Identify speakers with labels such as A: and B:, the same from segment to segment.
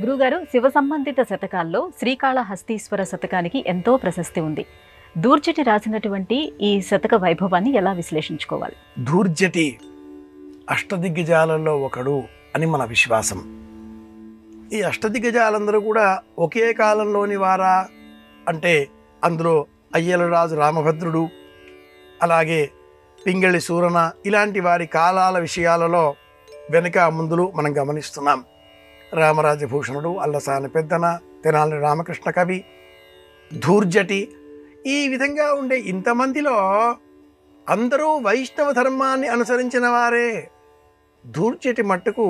A: గురుగారు, శివ సంబంధిత శతకాల్లో శ్రీకాళహస్తీశ్వర శతకానికి ఎంతో ప్రశస్తి ఉంది. దూర్జటి రాసినటువంటి ఈ శతక వైభవాన్ని ఎలా విశ్లేషించుకోవాలి?
B: దూర్జటి అష్టదిగ్గజాలలో ఒకడు అని మన విశ్వాసం. ఈ అష్టదిగ్గజాలందరూ కూడా ఒకే కాలంలోని వారా అంటే అందులో అయ్యలరాజు రామభద్రుడు, అలాగే పింగళి సూరన ఇలాంటి వారి కాలాల విషయాలలో వెనుక ముందులు మనం గమనిస్తున్నాం. రామరాజభూషణుడు, అల్లసాని పెద్దన, తెనాలి రామకృష్ణ కవి, దూర్జటి, ఈ విధంగా ఉండే ఇంతమందిలో అందరూ వైష్ణవ ధర్మాన్ని అనుసరించిన వారే. దూర్జటి మట్టుకు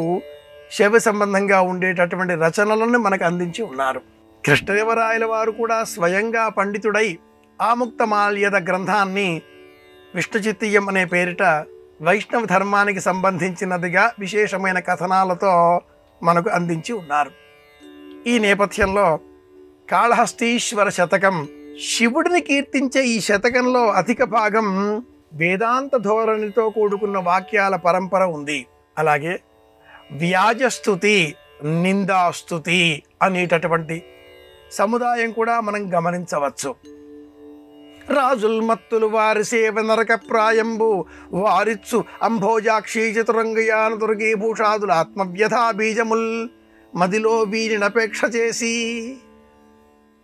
B: శైవ సంబంధంగా ఉండేటటువంటి రచనలను మనకు అందించి ఉన్నారు. కృష్ణదేవరాయల వారు కూడా స్వయంగా పండితుడై ఆముక్తమాల్యద గ్రంథాన్ని విష్ణుచిత్తీయం అనే పేరిట వైష్ణవ ధర్మానికి సంబంధించినదిగా విశేషమైన కథనాలతో మనకు అందించి ఉన్నారు. ఈ నేపథ్యంలో కాళహస్తీశ్వర శతకం, శివుడిని కీర్తించే ఈ శతకంలో అధిక భాగం వేదాంత ధోరణితో కూడుకున్న వాక్యాల పరంపర ఉంది. అలాగే వ్యాజస్తుతి, నిందాస్తుతి అనేటటువంటి సముదాయం కూడా మనం గమనించవచ్చు. రాజుల్ మత్తులు వారి సేవ నరక ప్రాయంబు వారిచ్చు అంభోజాక్షి చతురంగయాన దుర్గే భూషాదుల ఆత్మవ్యథా బీజముల్ మదిలో వీరిని అపేక్ష చేసి.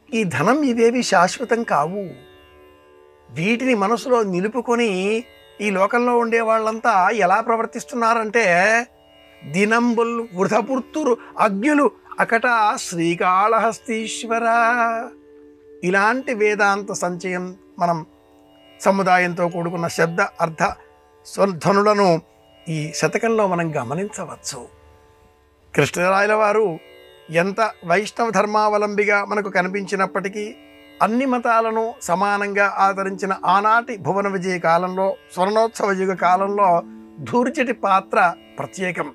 B: ఈ ధనం ఇవేవి శాశ్వతం కావు. వీటిని మనసులో నిలుపుకొని ఈ లోకంలో ఉండే వాళ్ళంతా ఎలా ప్రవర్తిస్తున్నారంటే, దినంబుల్ వృధపుర్తురు అజ్ఞులు అకట శ్రీకాళహస్తీశ్వర. ఇలాంటి వేదాంత సంచయం మనం సముదాయంతో కూడుకున్న శబ్ద అర్థ ధ్వనులను ఈ శతకంలో మనం గమనించవచ్చు. కృష్ణరాయల వారు ఎంత వైష్ణవ ధర్మావలంబిగా మనకు కనిపించినప్పటికీ అన్ని మతాలను సమానంగా ఆదరించిన ఆనాటి భువన విజయ కాలంలో, స్వర్ణోత్సవ యుగ కాలంలో దూర్జటి పాత్ర ప్రత్యేకం.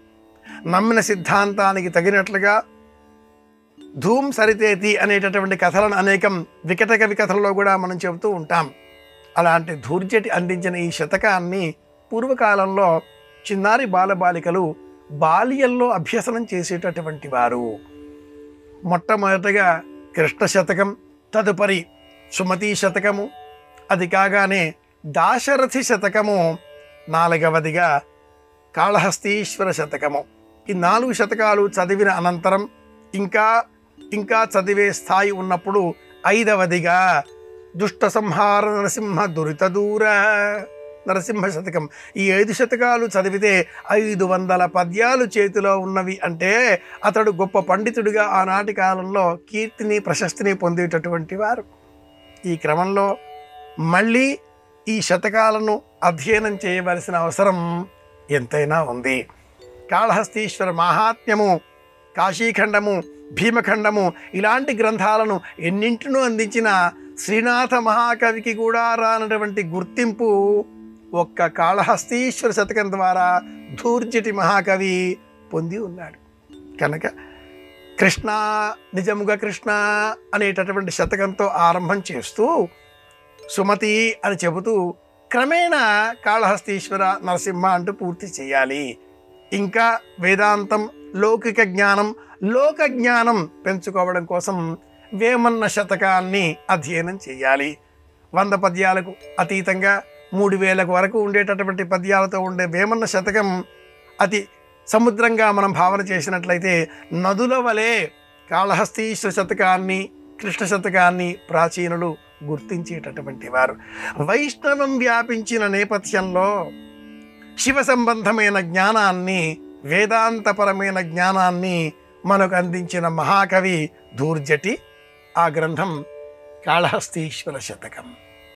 B: నమ్మిన సిద్ధాంతానికి తగినట్లుగా ధూమ్ సరితేతి అనేటటువంటి కథలను అనేకం వికట కవి కథల్లో కూడా మనం చెబుతూ ఉంటాం. అలాంటి దూర్జటి అందించిన ఈ శతకాన్ని పూర్వకాలంలో చిన్నారి బాలబాలికలు బాల్యంలో అభ్యసనం చేసేటటువంటి వారు. మొట్టమొదటగా కృష్ణ శతకం, తదుపరి సుమతీ శతకము, అది కాగానే దాశరథి శతకము, నాలుగవదిగా కాళహస్తీశ్వర శతకము. ఈ 4 శతకాలు చదివిన అనంతరం ఇంకా చదివే స్థాయి ఉన్నప్పుడు 5వదిగా దుష్ట సంహార నరసింహ దురిత దూర నరసింహ శతకం. ఈ 5 శతకాలు చదివితే 500 పద్యాలు చేతిలో ఉన్నవి అంటే అతడు గొప్ప పండితుడిగా ఆనాటి కాలంలో కీర్తిని ప్రశస్తిని పొందేటటువంటి వారు. ఈ క్రమంలో మళ్ళీ ఈ శతకాలను అధ్యయనం చేయవలసిన అవసరం ఎంతైనా ఉంది. కాళహస్తీశ్వర మహాత్మ్యము, కాశీఖండము, భీమఖండము ఇలాంటి గ్రంథాలను ఎన్నింటినూ అందించిన శ్రీనాథ మహాకవికి కూడా రానటువంటి గుర్తింపు ఒక్క కాళహస్తీశ్వర శతకం ద్వారా దూర్జటి మహాకవి పొంది ఉన్నాడు. కనుక కృష్ణ నిజముగా కృష్ణ అనేటటువంటి శతకంతో ఆరంభం చేస్తూ సుమతి అని చెబుతూ క్రమేణా కాళహస్తీశ్వర నరసింహ అంటూ పూర్తి చేయాలి. ఇంకా వేదాంతం, లౌకిక జ్ఞానం, లోక జ్ఞానం పెంచుకోవడం కోసం వేమన్న శతకాన్ని అధ్యయనం చేయాలి. 100 పద్యాలకు అతీతంగా 3000 వరకు ఉండేటటువంటి పద్యాలతో ఉండే వేమన్న శతకం అతి సముద్రంగా మనం భావన చేసినట్లయితే నదుల వలె కాళహస్తీశ్వర శతకాన్ని, కృష్ణ శతకాన్ని ప్రాచీనులు గుర్తించేటటువంటి వారు. వైష్ణవం వ్యాపించిన నేపథ్యంలో శివ సంబంధమైన జ్ఞానాన్ని, వేదాంతపరమైన జ్ఞానాన్ని మనకు అందించిన మహాకవి దూర్జటి. ఆ గ్రంథం కాళహస్తీశ్వర శతకం.